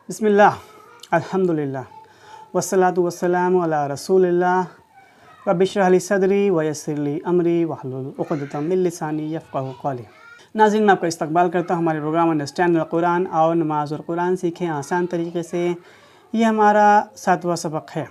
बिस्मिल्लाह अल्हम्दुलिल्लाह वस्सलातु वस्सलामु अला रसूलिल्लाह रब्बि इश्रह ली सदरी व यस्सिर ली अमरी वहलुल उक़दतम मिन लिसानी यफ़क़हू क़ौली। नाज़रीन, मैं आपका इस्तक़बाल करता हूँ हमारे प्रोग्राम अंडरस्टैंड कुरान और नमाज और कुरान सीखें आसान तरीके से। ये हमारा 7वां सबक है।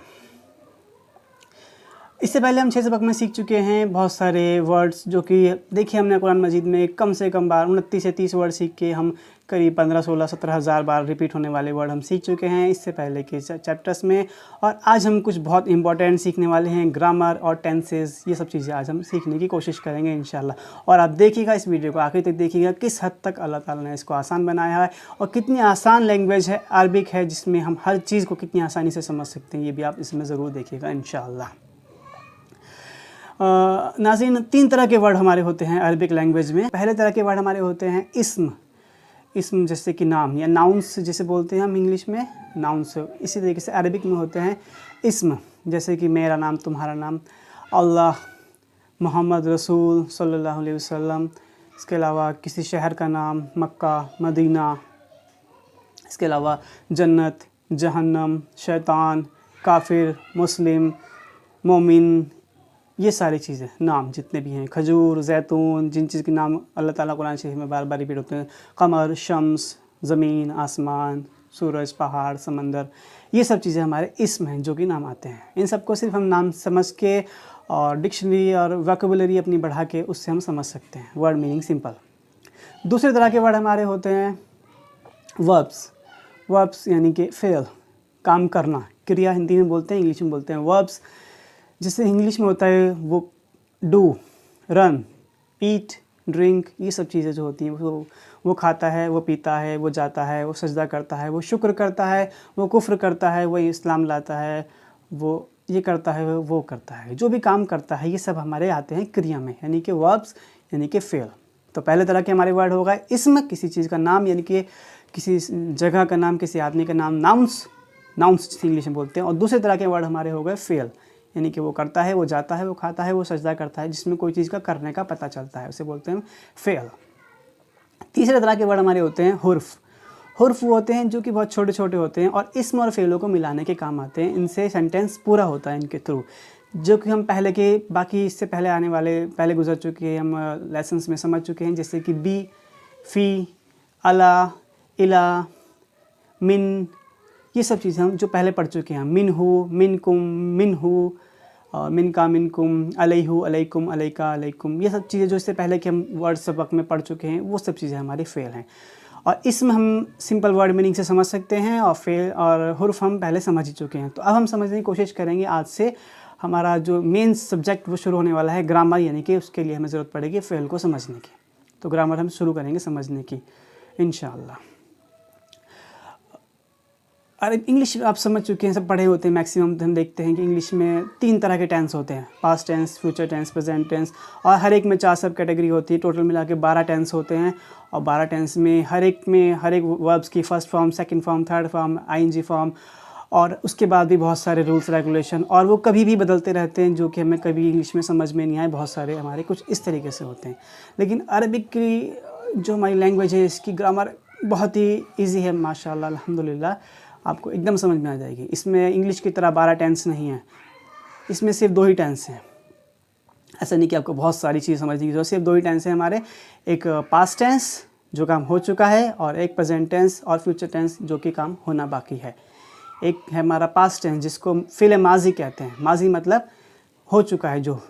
इससे पहले हम 6 सबक में सीख चुके हैं बहुत सारे वर्ड्स, जो कि देखिए हमने कुरान मजीद में कम से कम बार 29 से 30 वर्ड सीख के हम करीब 15, 16, 17 हज़ार बार रिपीट होने वाले वर्ड हम सीख चुके हैं इससे पहले के चैप्टर्स में। और आज हम कुछ बहुत इंपॉर्टेंट सीखने वाले हैं, ग्रामर और टेंसेस, ये सब चीज़ें आज हम सीखने की कोशिश करेंगे इंशाल्लाह। और आप देखिएगा, इस वीडियो को आखिर तक देखिएगा किस हद तक अल्लाह ताला ने इसको आसान बनाया है और कितनी आसान लैंग्वेज है, अरबिक है, जिसमें हम हर चीज़ को कितनी आसानी से समझ सकते हैं। ये भी आप इसमें ज़रूर देखिएगा इंशाल्लाह। नाज़रीन, 3 तरह के वर्ड हमारे होते हैं अरबिक लैंग्वेज में। पहले तरह के वर्ड हमारे होते हैं इस्म जैसे कि नाम, या नाउन्स जिसे बोलते हैं हम इंग्लिश में नाउन्स। इसी तरीके से अरबिक में होते हैं इस्म, जैसे कि मेरा नाम, तुम्हारा नाम, अल्लाह, मोहम्मद रसूल सल्लल्लाहु अलैहि वसल्लम। इसके अलावा किसी शहर का नाम, मक्का, मदीना। इसके अलावा जन्नत, जहन्नम, शैतान, काफिर, मुस्लिम, मोमिन, ये सारी चीज़ें नाम जितने भी हैं, खजूर, जैतून, जिन चीज़ के नाम अल्लाह ताला कुरान शरीफ में बार बार रिपीट होते हैं, कमर, शम्स, ज़मीन, आसमान, सूरज, पहाड़, समंदर, ये सब चीज़ें हमारे इस्म हैं जो कि नाम आते हैं। इन सबको सिर्फ हम नाम समझ के और डिक्शनरी और वोकैबुलरी अपनी बढ़ा के उससे हम समझ सकते हैं, वर्ड मीनिंग सिंपल। दूसरे तरह के वर्ड हमारे होते हैं वर्ब्स यानी कि फ़ेल, काम करना, क्रिया हिंदी में बोलते हैं, इंग्लिश में बोलते हैं वर्ब्स। जिससे इंग्लिश में होता है वो डू, रन, ईट, ड्रिंक, ये सब चीज़ें जो होती हैं, वो खाता है, वो पीता है, वो जाता है, वो सजदा करता है, वो शुक्र करता है, वो कुफ्र करता है, वो इस्लाम लाता है, वो ये करता है, वो करता है, जो भी काम करता है, ये सब हमारे आते हैं क्रिया में, यानी कि वर्ब्स यानी कि फ़ेल। तो पहले तरह के हमारे वर्ड होगा इस्म, किसी चीज़ का नाम, यानी कि किसी जगह का नाम, किसी आदमी का नाम, नाउन्स जिसे इंग्लिश में बोलते हैं। और दूसरे तरह के वर्ड हमारे हो गए फ़ेल, यानी कि वो करता है, वो जाता है, वो खाता है, वो सजदा करता है, जिसमें कोई चीज़ का करने का पता चलता है, उसे बोलते हैं फ़ेल। तीसरे तरह के वर्ड हमारे होते हैं हुर्फ होते हैं जो कि बहुत छोटे छोटे होते हैं और इस्म और फ़ेलों को मिलाने के काम आते हैं। इनसे सेंटेंस पूरा होता है इनके थ्रू, जो कि हम पहले के बाकी इससे पहले आने वाले पहले गुजर चुके हम लेसन्स में समझ चुके हैं, जैसे कि बी, फ़ी, अला, इला, मिन, ये सब चीज़ें हम जो पहले पढ़ चुके हैं। मिनहु, मिनकुम, मिनहु, मिनका, मिनकुम, अलैहु, अलैकुम, अलैका, अलैकुम, ये सब चीज़ें जो इससे पहले के हम वर्ड सबक में पढ़ चुके हैं, वो सब चीज़ें हमारी फ़ेल हैं। और इसमें हम सिंपल वर्ड मीनिंग से समझ सकते हैं और फ़ेल और हुर्फ हम पहले समझ ही चुके हैं। तो अब हम समझने की कोशिश करेंगे। आज से हमारा जो मेन सब्जेक्ट वो शुरू होने वाला है ग्रामर, यानी कि उसके लिए हमें ज़रूरत पड़ेगी फ़ेल को समझने की। तो ग्रामर हम शुरू करेंगे समझने की इंशाअल्लाह। अरे इंग्लिश आप समझ चुके हैं, सब पढ़े होते हैं मैक्सिमम। हम देखते हैं कि इंग्लिश में 3 तरह के टेंस होते हैं, past tense, future tense, present tense, और हर एक में 4 सब कैटेगरी होती है। टोटल मिला के 12 टेंस होते हैं और 12 टेंस में हर एक वर्ब्स की first form, second form, third form, ING form, और उसके बाद भी बहुत सारे रूल्स रेगुलेशन, और वो कभी भी बदलते रहते हैं, जो कि हमें कभी इंग्लिश में समझ में नहीं आए। बहुत सारे हमारे कुछ इस तरीके से होते हैं। लेकिन अरबिक की जो हमारी लैंग्वेज है, इसकी ग्रामर बहुत ही ईजी है माशाल्लाह, अल्हम्दुलिल्लाह, आपको एकदम समझ में आ जाएगी। इसमें इंग्लिश की तरह 12 टेंस नहीं है, इसमें सिर्फ 2 ही टेंस हैं। ऐसा नहीं कि आपको बहुत सारी चीज़ समझने की ज़रूरत, सिर्फ 2 ही टेंस हैं हमारे। एक पास्ट टेंस जो काम हो चुका है, और एक प्रेजेंट टेंस और फ्यूचर टेंस जो कि काम होना बाकी है। एक है हमारा पास्ट टेंस जिसको फ़िल माजी कहते हैं। माजी मतलब हो चुका है, जो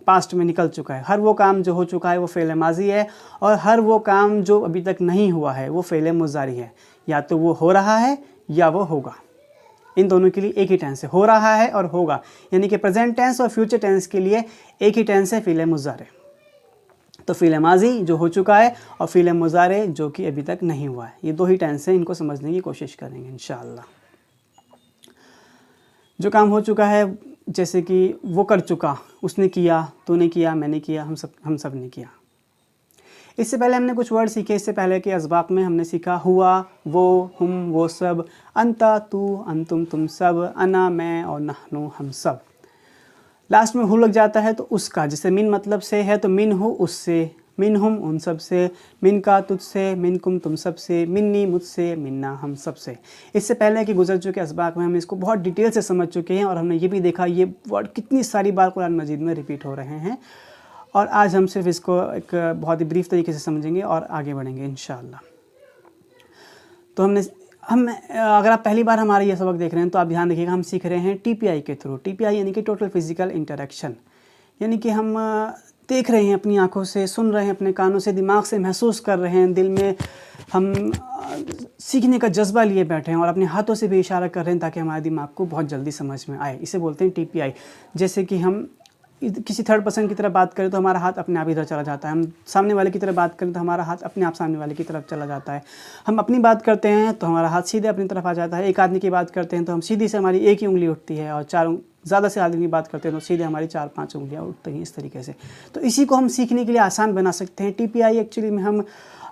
पास्ट में निकल चुका है। हर वो काम जो हो चुका है वो फ़िल माजी है, और हर वो काम जो अभी तक नहीं हुआ है वो फ़िल मुज़ारी है। या तो वो हो रहा है या वो होगा। इन दोनों के लिए एक ही टेंस है, हो रहा है और होगा, यानी कि प्रेजेंट टेंस और फ्यूचर टेंस के लिए एक ही टेंस है, फ़िल मुज़ारे। तो फ़िल माजी जो हो चुका है और फ़िल मुज़ारे जो कि अभी तक नहीं हुआ है, ये 2 ही टेंस हैं। इनको समझने की कोशिश करेंगे इंशाअल्लाह। जो काम हो चुका है, जैसे कि वो कर चुका, उसने किया, तूने किया, मैंने किया, हम सब ने किया। इससे पहले हमने कुछ वर्ड सीखे। इससे पहले के अस्बाक में हमने सीखा हुआ, वो, हम, वो सब, अंता, तू, अंतुम, तुम सब, अना, मैं, और नहनु, हम सब। लास्ट में हु लग जाता है तो उसका, जैसे मिन मतलब से है तो मिन हु, उससे, मिनहुम उन सब से, मिनका तुझसे, मिनकुम तुम सब से, मिन्नी मुझसे, मिन्ना हम सब से। इससे पहले कि गुजर चुके असबाक में हम इसको बहुत डिटेल से समझ चुके हैं और हमने ये भी देखा ये वर्ड कितनी सारी बार कुरान मजीद में रिपीट हो रहे हैं। और आज हम सिर्फ इसको एक बहुत ही ब्रीफ तरीके से समझेंगे और आगे बढ़ेंगे इंशाअल्लाह। तो हम अगर आप पहली बार हमारे ये सबक देख रहे हैं तो आप ध्यान रखिएगा, हम सीख रहे हैं टीपीआई के थ्रू। टीपीआई यानी कि टोटल फिजिकल इंटरेक्शन, यानी कि हम देख रहे हैं अपनी आंखों से, सुन रहे हैं अपने कानों से, दिमाग से महसूस कर रहे हैं, दिल में हम सीखने का जज्बा लिए बैठे हैं और अपने हाथों से भी इशारा कर रहे हैं ताकि हमारे दिमाग को बहुत जल्दी समझ में आए। इसे बोलते हैं टीपीआई। जैसे कि हम किसी थर्ड पर्सन की तरफ बात करें तो हमारा हाथ अपने आप इधर चला जाता है, हम सामने वाले की तरफ बात करें तो हमारा हाथ अपने आप सामने वाले की तरफ चला जाता है, हम अपनी बात करते हैं तो हमारा हाथ सीधे अपनी तरफ आ जाता है, एक आदमी की बात करते हैं तो हम सीधी से हमारी एक ही उंगली उठती है, और ज़्यादा से आदमी की बात करते हैं तो सीधे हमारी 4-5 उंगलियाँ उठती हैं, इस तरीके से। तो इसी को हम सीखने के लिए आसान बना सकते हैं। टीपीआई एक्चुअली में हम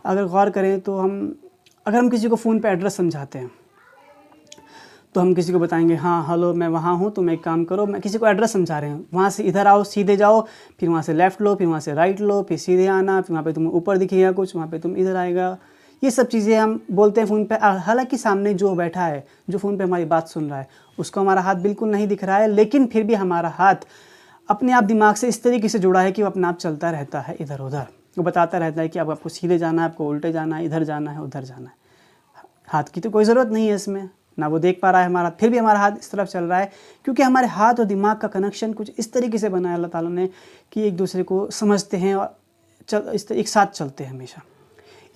अगर गौर करें तो अगर हम किसी को फ़ोन पर एड्रेस समझाते हैं तो हम किसी को बताएंगे, हाँ हेलो मैं वहाँ हूँ, तुम एक काम करो, मैं किसी को एड्रेस समझा रहे हैं, वहाँ से इधर आओ, सीधे जाओ, फिर वहाँ से लेफ़्ट लो, फिर वहाँ से राइट लो, फिर सीधे आना, फिर वहाँ पे तुम्हें ऊपर दिखेगा कुछ, वहाँ पे तुम इधर आएगा। ये सब चीज़ें हम बोलते हैं फ़ोन पे। हालांकि सामने जो बैठा है, जो फ़ोन पे हमारी बात सुन रहा है, उसको हमारा हाथ बिल्कुल नहीं दिख रहा है, लेकिन फिर भी हमारा हाथ अपने आप दिमाग से इस तरीके से जुड़ा है कि वो अपने आप चलता रहता है इधर उधर। वो बताता रहता है कि अब आपको सीधे जाना है, आपको उल्टे जाना है, इधर जाना है, उधर जाना है। हाथ की तो कोई ज़रूरत नहीं है इसमें, ना वो देख पा रहा है हमारा, फिर भी हमारा हाथ इस तरफ चल रहा है, क्योंकि हमारे हाथ और दिमाग का कनेक्शन कुछ इस तरीके से बनाया अल्लाह ताला ने कि एक दूसरे को समझते हैं और एक साथ चलते हैं हमेशा।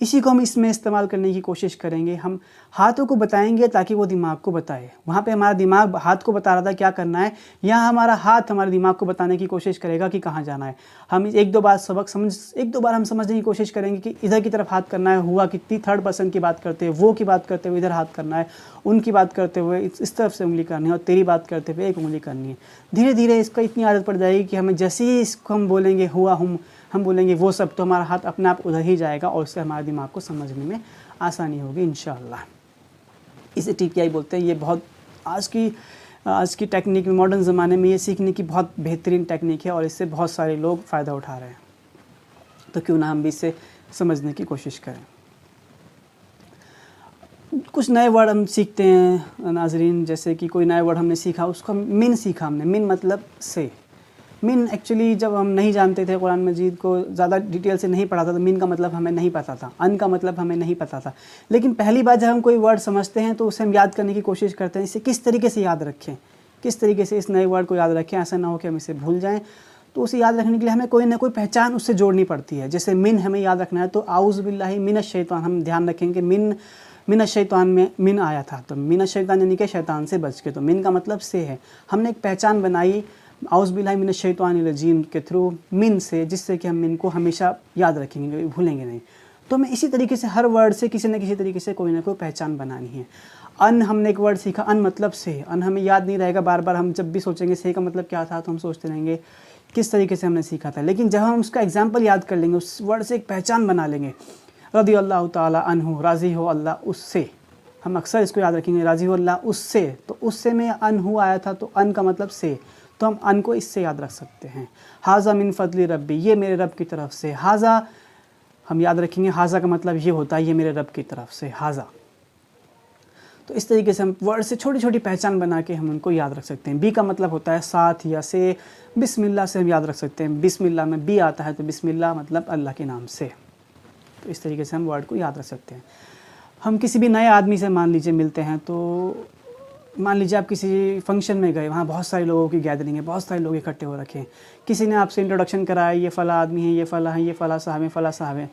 इसी को हम इसमें इस्तेमाल करने की कोशिश करेंगे। हम हाथों को बताएंगे ताकि वो दिमाग को बताए। वहाँ पे हमारा दिमाग हाथ को बता रहा था क्या करना है, यहाँ हमारा हाथ हमारे दिमाग को बताने की कोशिश करेगा कि कहाँ जाना है। हम एक दो बार हम समझने की कोशिश करेंगे कि इधर की तरफ हाथ करना है, हुआ कितनी थर्ड पर्सन की बात करते हुए, वो की बात करते हुए इधर हाथ करना है, उनकी बात करते हुए इस तरफ से उंगली करनी है, और तेरी बात करते हुए एक उंगली करनी है। धीरे धीरे इसका इतनी आदत पड़ जाएगी कि हमें जैसे ही इसको हम बोलेंगे हुआ हम बोलेंगे वो सब, तो हमारा हाथ अपने आप उधर ही जाएगा और उससे हमारे दिमाग को समझने में आसानी होगी इंशाअल्लाह। इसे टीपीआई बोलते हैं। ये बहुत आज की टेक्निक में, मॉडर्न ज़माने में ये सीखने की बहुत बेहतरीन टेक्निक है और इससे बहुत सारे लोग फ़ायदा उठा रहे हैं। तो क्यों ना हम भी इसे समझने की कोशिश करें। कुछ नए वर्ड हम सीखते हैं नाजरीन, जैसे कि कोई नया वर्ड हमने सीखा, उसको मिन सीखा हमने। मिन मतलब से। मिन एक्चुअली जब हम नहीं जानते थे, कुरान मजीद को ज़्यादा डिटेल से नहीं पढ़ा था, तो मिन का मतलब हमें नहीं पता था, अन का मतलब हमें नहीं पता था। लेकिन पहली बार जब हम कोई वर्ड समझते हैं तो उसे हम याद करने की कोशिश करते हैं, इसे किस तरीके से याद रखें, किस तरीके से इस नए वर्ड को याद रखें, ऐसा ना हो कि हम इसे भूल जाएँ। तो उसे याद रखने के लिए हमें कोई ना कोई पहचान उससे जोड़नी पड़ती है। जैसे मिन हमें याद रखना है तो आउज़ बिल्लाहि मिनश शैतान, हम ध्यान रखेंगे मिनश शैतान में मिन आया था, तो मिनश शैतान यानी कि शैतान से बच के, तो मिन का मतलब से है। हमने एक पहचान बनाई आउज़ बिल्लाहि मिनश शैतानिर रजीम के थ्रू, मिन से, जिससे कि हम मिन को हमेशा याद रखेंगे, भूलेंगे नहीं। तो हमें इसी तरीके से हर वर्ड से किसी न किसी तरीके से कोई ना कोई पहचान बनानी है। अन हमने एक वर्ड सीखा, अन मतलब से। अन हमें याद नहीं रहेगा, बार बार हम जब भी सोचेंगे से का मतलब क्या था तो हम सोचते रहेंगे किस तरीके से हमने सीखा था। लेकिन जब हम उसका एग्जाम्पल याद कर लेंगे, उस वर्ड से एक पहचान बना लेंगे, रज़ी अल्लाह ताला अन्हु, राज़ी हो अल्लाह उससे, हम अक्सर इसको याद रखेंगे, राज़ी हो अल्लाह उससे। तो उससे में अनहु आया था, तो अन का मतलब से, तो हम अन को इससे याद रख सकते हैं। हाज़ा मिन फ़ज़ली रब्बी, ये मेरे रब की तरफ से। हाज़ा हम याद रखेंगे, हाज़ा का मतलब ये होता है ये मेरे रब की तरफ से, हाज़ा। तो इस तरीके से हम वर्ड से छोटी छोटी पहचान बना के हम उनको याद रख सकते हैं। बी का मतलब होता है साथ या से। बिस्मिल्लाह से हम याद रख सकते हैं, बिस्मिल्लाह में बी आता है, तो बिस्मिल्लाह मतलब अल्लाह के नाम से। तो इस तरीके से हम वर्ड को याद रख सकते हैं। हम किसी भी नए आदमी से मान लीजिए मिलते हैं, तो मान लीजिए आप किसी फंक्शन में गए, वहाँ बहुत सारे लोगों की गैदरिंग है, बहुत सारे लोग इकट्ठे हो रखे हैं, किसी ने आपसे इंट्रोडक्शन कराया, ये फ़ला आदमी है, ये फ़ला है, ये फ़ला साहब है, फ़ला साहब है।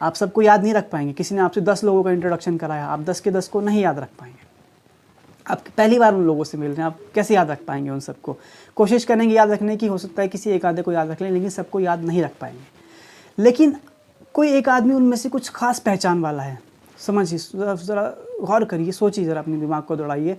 आप सबको याद नहीं रख पाएंगे। किसी ने आपसे 10 लोगों का इंट्रोडक्शन कराया, आप 10 के 10 को नहीं याद रख पाएंगे। आप पहली बार उन लोगों से मिल रहे हैं, आप कैसे याद रख पाएंगे उन सबको। कोशिश करेंगे याद रखने की, हो सकता है किसी एक आधे को याद रख लें, लेकिन सबको याद नहीं रख पाएंगे। लेकिन कोई एक आदमी उनमें से कुछ खास पहचान वाला है, समझिए, ज़रा गौर करिए, सोचिए, ज़रा अपने दिमाग को दौड़ाइए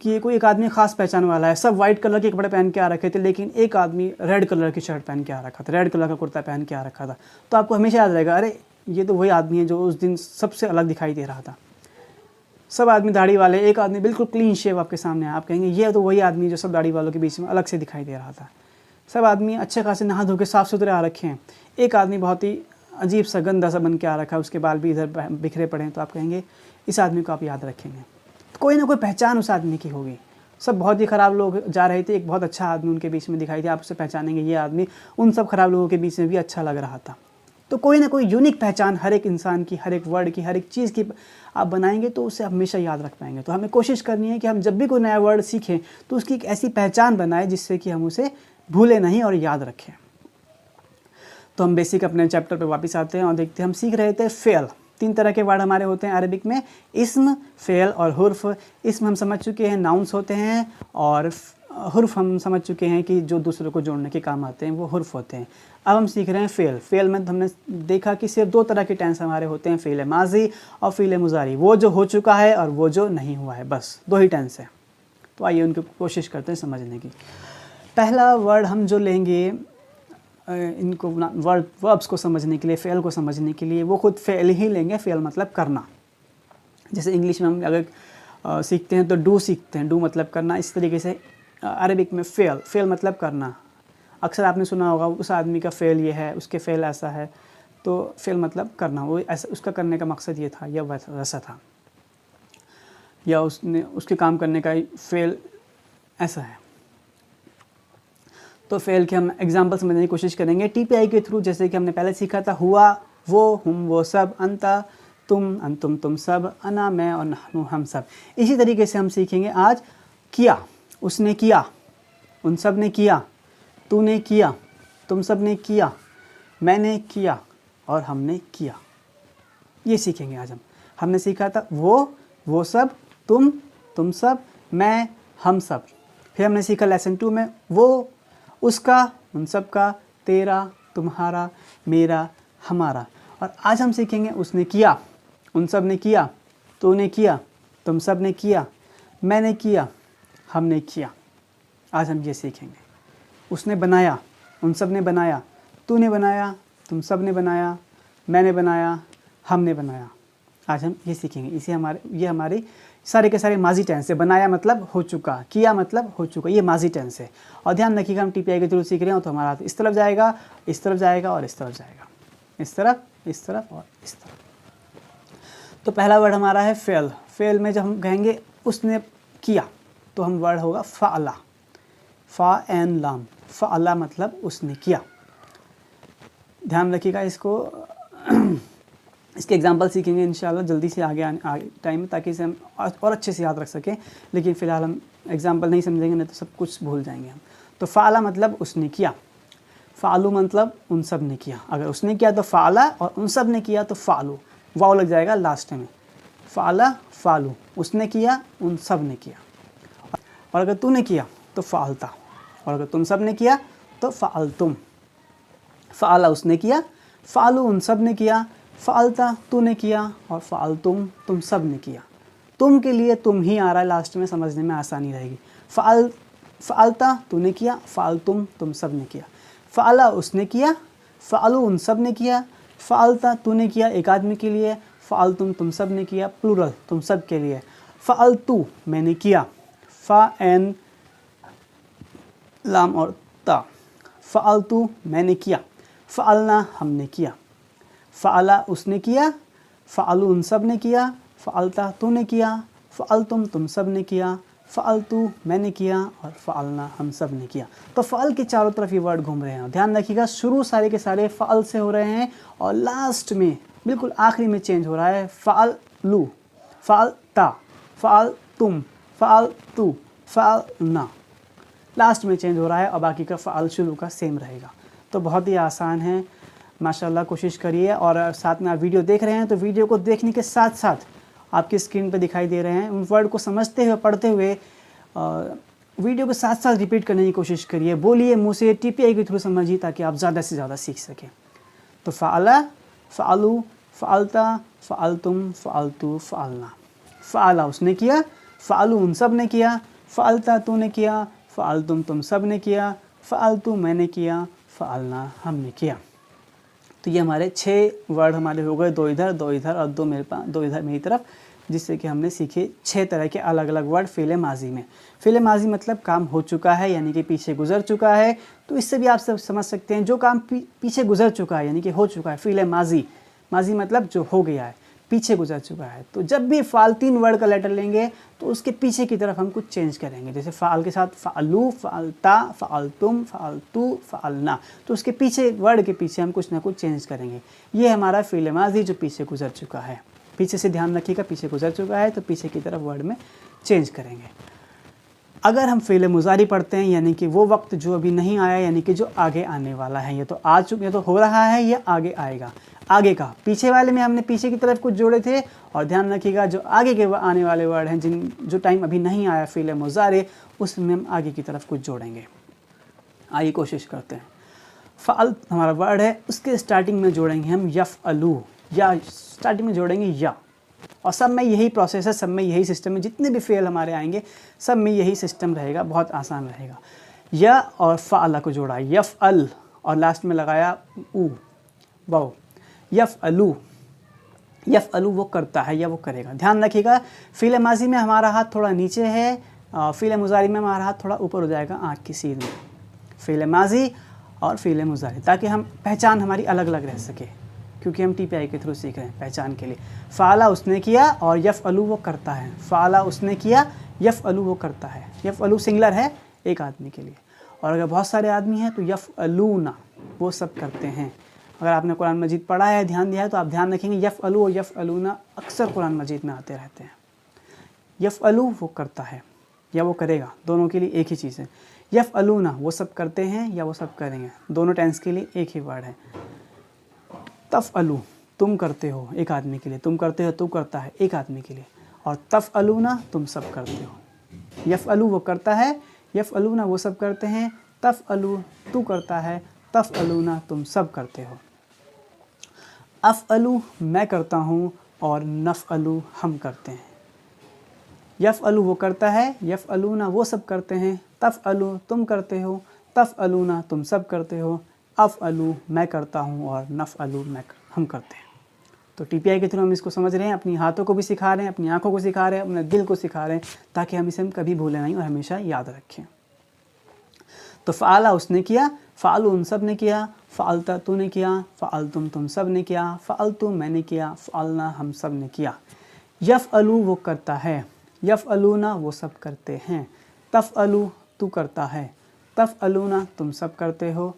कि कोई एक आदमी ख़ास पहचान वाला है। सब वाइट कलर के कपड़े पहन के आ रखे थे, लेकिन एक आदमी रेड कलर की शर्ट पहन के आ रखा था, रेड कलर का कुर्ता पहन के आ रखा था। तो आपको हमेशा याद रहेगा, अरे ये तो वही आदमी है जो उस दिन सबसे अलग दिखाई दे रहा था। सब आदमी दाढ़ी वाले, एक आदमी बिल्कुल क्लीन शेव आपके सामने है, आप कहेंगे ये तो वही आदमी जो सब दाढ़ी वालों के बीच में अलग से दिखाई दे रहा था। सब आदमी अच्छे खासे नहा धो के साफ़ सुथरे आ रखे हैं, एक आदमी बहुत ही अजीब सा गंदा सा बन के आ रखा है, उसके बाल भी इधर बिखरे पड़े हैं, तो आप कहेंगे इस आदमी को आप याद रखेंगे। तो कोई ना कोई पहचान उस आदमी की होगी। सब बहुत ही ख़राब लोग जा रहे थे, एक बहुत अच्छा आदमी उनके बीच में दिखाई दिया, आप उसे पहचानेंगे ये आदमी उन सब ख़राब लोगों के बीच में भी अच्छा लग रहा था। तो कोई ना कोई यूनिक पहचान हर एक इंसान की, हर एक वर्ड की, हर एक चीज़ की आप बनाएंगे तो उसे हमेशा याद रख पाएंगे। तो हमें कोशिश करनी है कि हम जब भी कोई नया वर्ड सीखें तो उसकी एक ऐसी पहचान बनाए जिससे कि हम उसे भूलें नहीं और याद रखें। तो हम बेसिक अपने चैप्टर पे वापस आते हैं और देखते हैं, हम सीख रहे थे फ़ेल। 3 तरह के वर्ड हमारे होते हैं अरबिक में, इस्म, फ़ेल और हुर्फ। इस्म हम समझ चुके हैं नाउन्स होते हैं, और हुर्फ हम समझ चुके हैं कि जो दूसरों को जोड़ने के काम आते हैं वो हुर्फ होते हैं। अब हम सीख रहे हैं फ़ेल। फ़ेल में हमने देखा कि सिर्फ 2 तरह के टेंस हमारे होते हैं, फ़ेल माजी और फ़ेल मुजारी, वो जो हो चुका है और वो जो नहीं हुआ है, बस 2 ही टेंस है। तो आइए उनकी कोशिश करते हैं समझने की। पहला वर्ड हम जो लेंगे इनको वर्ब्स को समझने के लिए, फ़ेल को समझने के लिए, वो खुद फ़ेल ही लेंगे। फ़ेल मतलब करना। जैसे इंग्लिश में हम अगर सीखते हैं तो डू सीखते हैं, डू मतलब करना। इस तरीके से अरबिक में फ़ेल मतलब करना। अक्सर आपने सुना होगा उस आदमी का फ़ेल ये है, उसके फ़ेल ऐसा है। तो फ़ेल मतलब करना, वो ऐसा उसका करने का मकसद ये था या वैसा था, या उसने उसके काम करने का फ़ेल ऐसा है। तो फ़ेल के हम एग्जाम्पल समझने की कोशिश करेंगे TPI के थ्रू। जैसे कि हमने पहले सीखा था हुआ वो, हुम वो सब, अंता तुम, अंतुम तुम सब, अना मैं और नहनु हम सब। इसी तरीके से हम सीखेंगे आज किया, उसने किया, उन सब ने किया, तूने किया, तुम सब ने किया, मैंने किया और हमने किया। ये सीखेंगे आज हम। हमने सीखा था वो सब, तुम सब, मैं, हम सब। फिर हमने सीखा लेसन 2 में वो, उसका, उन सब का, तेरा, तुम्हारा, मेरा, हमारा। और आज हम सीखेंगे उसने किया, उन सब ने किया, तूने किया, तुम सब ने किया, मैंने किया, हमने किया। आज हम ये सीखेंगे। उसने बनाया, उन सब ने बनाया, तूने बनाया, तुम सब ने बनाया, मैंने बनाया, हमने बनाया। आज हम ये सीखेंगे। ये हमारी सारे के सारे माजी टेंस है। बनाया मतलब हो चुका, किया मतलब हो चुका, ये माजी टेंस है। और ध्यान रखिएगा हम TPI के थ्रू सीख रहे हो तो हमारा हाथ इस तरफ जाएगा, इस तरफ जाएगा और इस तरफ जाएगा, इस तरफ, इस तरफ और इस तरफ। तो पहला वर्ड हमारा है फ़ेल। फ़ेल में जब हम कहेंगे उसने किया तो हम वर्ड होगा फ़अला, फ़ा एन लाम। फ़अला मतलब उसने किया। ध्यान रखिएगा इसको। इसके एग्जाम्पल सीखेंगे इंशाल्लाह जल्दी से आगे टाइम में, ताकि इसे हम और अच्छे से याद रख सकें। लेकिन फ़िलहाल हम एग्जाम्पल नहीं समझेंगे, नहीं तो सब कुछ भूल जाएंगे हम। तो फ़ाला मतलब उसने किया, फ़ालू मतलब उन सब ने किया। अगर उसने किया तो फ़ाला और उन सब ने किया तो फ़ालू, वाव लग जाएगा लास्ट में। फ़ाला फ़ालू, उसने किया, उन सब ने किया। और अगर तूने किया तो फ़ालता, और अगर तुम सब ने किया तो फ़ालतुम। फ़ाला उसने किया, फ़ालू उन सब ने किया, फ़ालता तूने किया और फ़ालतुम तुम सब ने किया। तुम के लिए तुम ही आ रहा है लास्ट में, समझने में आसानी रहेगी। फ़ालता तूने किया, फ़ालतुम तुम सब ने किया। फ़ाला उसने किया, फ़ालू उन सब ने किया, फ़ालता तूने किया एक आदमी के लिए, फ़ालतुम तुम सब ने किया प्लूरल तुम सब के लिए। फ़ालतू मैंने किया, फ़ा एन लाम और ता। फ़ालतू मैंने किया, फ़ालना हमने किया। फ़ाला उसने किया, फ़ालू उन सब ने किया, फ़ालता तूने किया, फ़ालतुम तुम सब ने किया, फ़ालतू मैंने किया और फ़ालना हम सब ने किया। तो फ़ाल के चारों तरफ ये वर्ड घूम रहे हैं। ध्यान रखिएगा शुरू सारे के सारे फ़ाल से हो रहे हैं और लास्ट में बिल्कुल आखिरी में चेंज हो रहा है। फ़ालू, फ़ालता, फ़ालतुम, फ़ालतू, फ़ालना, लास्ट में चेंज हो रहा है और बाकी का फ़ाल शुरू का सेम रहेगा। तो बहुत ही आसान है, माशाल्लाह कोशिश करिए। और साथ में आप वीडियो देख रहे हैं तो वीडियो को देखने के साथ साथ आपकी स्क्रीन पर दिखाई दे रहे हैं उन वर्ड को समझते हुए, पढ़ते हुए वीडियो के साथ साथ रिपीट करने की कोशिश करिए। बोलिए मुँह से, TPI के थ्रू समझिए ताकि आप ज़्यादा से ज़्यादा सीख सकें। तो फ़ाला, फ़ालू, फ़ालता, फ़ालतुम, फ़ालतू, फ़ालना। फ़ाला उसने किया, फ़ालू उन सब ने किया, फ़ालता तूने किया, फ़ालतुम तुम सब ने किया, फ़ालतू मैंने किया, फ़ालना हमने किया। तो ये हमारे 6 वर्ड हमारे हो गए, 2 इधर 2 इधर और 2 मेरे पास, 2 इधर मेरी तरफ, जिससे कि हमने सीखे 6 तरह के अलग अलग वर्ड फ़ेल माजी में। फ़ेल माजी मतलब काम हो चुका है, यानी कि पीछे गुजर चुका है। तो इससे भी आप सब समझ सकते हैं जो काम पीछे गुजर चुका है यानी कि हो चुका है, फ़ेल माजी। माजी मतलब जो हो गया है, पीछे गुजर चुका है। तो जब भी फ़ाल 3 वर्ड का लेटर लेंगे तो उसके पीछे की तरफ हम कुछ चेंज करेंगे। जैसे फ़ाल के साथ फ़ालू, फ़ालता, फ़ालतुम, फ़ालतू, फ़ालना, तो उसके पीछे वर्ड के पीछे हम कुछ ना कुछ चेंज करेंगे। ये हमारा फ़ेल माजी जो पीछे गुजर चुका है। पीछे से ध्यान रखिएगा, पीछे गुजर चुका है तो पीछे की तरफ वर्ड में चेंज करेंगे। अगर हम फ़ेल मुज़ारी पढ़ते हैं यानी कि वो वक्त जो अभी नहीं आया, यानी कि जो आगे आने वाला है, ये तो आ चुका, ये तो हो रहा है, ये आगे आएगा। आगे का पीछे वाले में हमने पीछे की तरफ कुछ जोड़े थे, और ध्यान रखिएगा जो आगे के आने वाले वर्ड हैं जो टाइम अभी नहीं आया फ़ेल मुज़ारी, उसमें हम आगे की तरफ कुछ जोड़ेंगे। आइए कोशिश करते हैं। फ़ाल हमारा वर्ड है, उसके स्टार्टिंग में जोड़ेंगे हम यफ़अलू, या स्टार्टिंग में जोड़ेंगे या। और सब में यही प्रोसेस है, सब में यही सिस्टम है। जितने भी फ़ेल हमारे आएंगे सब में यही सिस्टम रहेगा, बहुत आसान रहेगा। या और फ़ाला को जोड़ा यफ़अल, और लास्ट में लगाया ऊ, वाओ, यफ़अलू। यफ़अलू वो करता है या वो करेगा। ध्यान रखिएगा फ़ेल माजी में हमारा हाथ थोड़ा नीचे है, फ़ेल मुज़ारी में हमारा हाथ थोड़ा ऊपर हो जाएगा आँख की सीध में। फ़ेल माजी और फ़ेल मुज़ारी, ताकि हम पहचान हमारी अलग अलग रह सके, क्योंकि हम TPI के थ्रू सीख रहे हैं पहचान के लिए। फ़ाला उसने किया और यफ़अलू वो करता है। फ़ाला उसने किया, यफ़अलू वो करता है। यफ़अलू सिंगुलर है एक आदमी के लिए, और अगर बहुत सारे आदमी हैं तो यफ़अलूना वो सब करते हैं। अगर आपने कुरान मजीद पढ़ा है, ध्यान दिया है, तो आप ध्यान रखेंगे यफ़अलू और यफ़अलूना अक्सर कुरान मजीद में आते रहते हैं। यफ़अलू वो करता है या वो करेगा, दोनों के लिए एक ही चीज़ है। यफ़अलूना वो सब करते हैं या वो सब करेंगे, दोनों टेंस के लिए एक ही वर्ड है। तफ़अलू तुम करते हो एक आदमी के लिए, तुम करते हो, तू करता है एक आदमी के लिए। और तफ़अलूना तुम सब करते हो। यफ़अलू वो करता है, यफ़अलूना वो सब करते हैं, तफ़अलू तू करता है, तफ़अलूना तुम सब करते हो। अफ़अलू मैं करता हूँ, और नफ़अलू हम करते हैं। यफ़अलू वो करता है, यफ़अलूना वो सब करते हैं, तफ़अलू तुम करते हो, तफ़अलूना तुम सब करते हो, अफ़अलू मैं करता हूँ, और नफ़अलू हम करते हैं। तो TPI के थ्रू हम इसको समझ रहे हैं, अपनी हाथों को भी सिखा रहे हैं, अपनी आँखों को सिखा रहे हैं, अपने दिल को सिखा रहे हैं, ताकि हम इसे कभी भूलें नहीं और हमेशा याद रखें। तो फ़ाला उसने किया, फ़ालू उन सब ने किया, फ़ालता तूने किया, फ़ालतुम तुम सब ने किया, फ़ालतू मैंने किया, फ़ालना हम सब ने किया। यफ़अलू वो करता है, यफ़अलूना वो सब करते हैं, तफ़अलू तू करता है, तफ़अलूना तुम सब करते हो,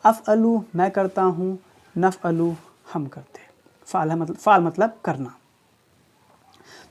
अफ़अलू मैं करता हूँ, नफ़अलू हम करते हैं। फ़ाल मतलब करना।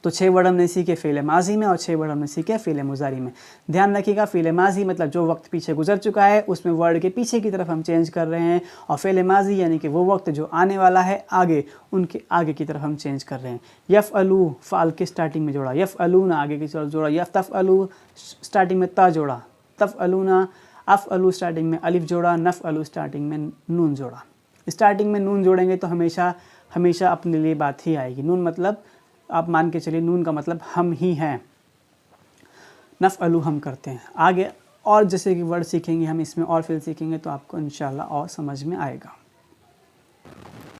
तो 6 वर्ड हमने सीखे फ़ेल माजी में, और 6 वर्ड हमने सीखे फ़ेल मुज़ारी में। ध्यान रखिएगा फ़ेल माजी मतलब जो वक्त पीछे गुजर चुका है, उसमें वर्ड के पीछे की तरफ हम चेंज कर रहे हैं, और फ़ेल माजी यानी कि वो वक्त जो आने वाला है आगे, उनके आगे की तरफ हम चेंज कर रहे हैं। यफ़अलू फ़ाल के स्टार्टिंग में जोड़ा, यफ़अलूना आगे की तरफ जोड़ा, तफ़अलू स्टार्टिंग में ता जोड़ा, तफ़अलूना, अफ़अलू स्टार्टिंग में अलिफ जोड़ा, नफ़अलू स्टार्टिंग में नून जोड़ा। स्टार्टिंग में नून जोड़ेंगे तो हमेशा अपने लिए बात ही आएगी। नून मतलब आप मान के चलिए, नून का मतलब हम ही हैं। नफ़अलू हम करते हैं। आगे और जैसे कि वर्ड सीखेंगे हम, इसमें और फिर सीखेंगे तो आपको इंशाल्लाह और समझ में आएगा।